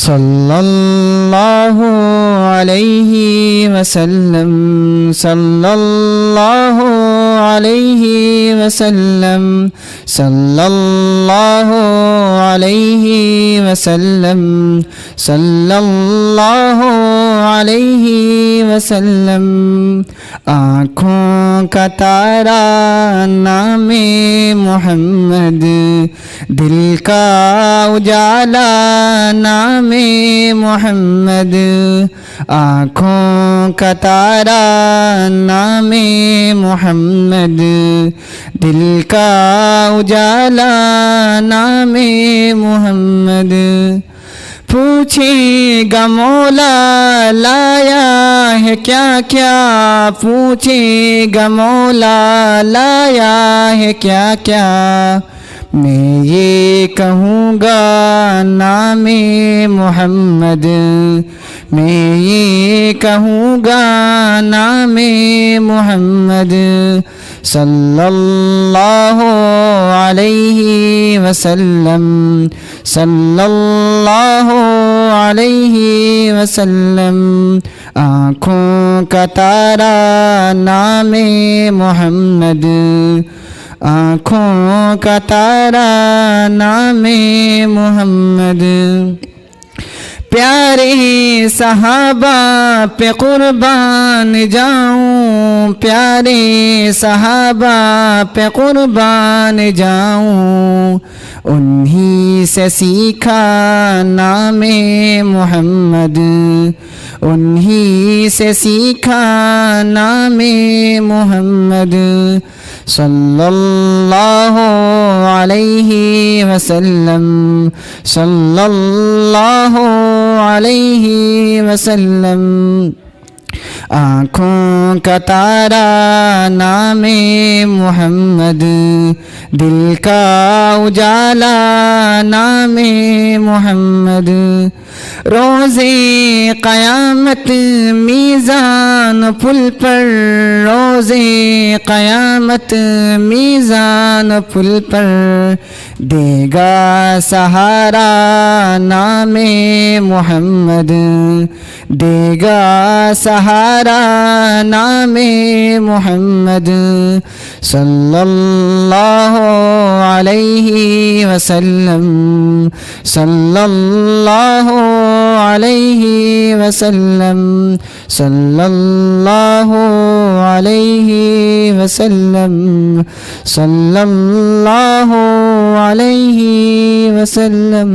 صلی اللہ علیہ وسلم صلی اللہ علیہ وسلم صلی اللہ علیہ وسلم صلی اللہ علیہ وسلم آنکھوں کا تارا نام محمد، دل کا اجالا نام محمد، آنکھوں کا تارا نام محمد، دل کا اجالا نام محمد۔ پوچھے گا مولا لایا ہے کیا کیا، پوچھے گا مولا لایا ہے کیا کیا، میں یہ کہوں گا نام محمد، میں یہ کہوں گا نام محمد، صلی اللہ علیہ وسلم صلی اللہ علیہ وسلم۔ آنکھوں کا تارا نام محمد، آنکھوں کا تارا نام محمد۔ پیارے صحابہ پہ قربان جاؤں، پیارے صحابہ پہ قربان جاؤں، انہی سے سیکھا نام محمد، انہی سے سیکھا نام محمد، صلی اللہ علیہ وسلم صلی اللہ علیہ وسلم۔ آنکھوں کا تارا نام محمد، دل کا اجالا نام محمد، روزے قیامت میزان پل پر، روزے قیامت میزان پل پر، دے گا سہارا نام محمد، دے گا سہارا نام محمد، صلی اللہ علیہ وسلم صلی اللہ علیہ وسلم صلی اللہ علیہ وسلم صلی اللہ علیہ وسلم۔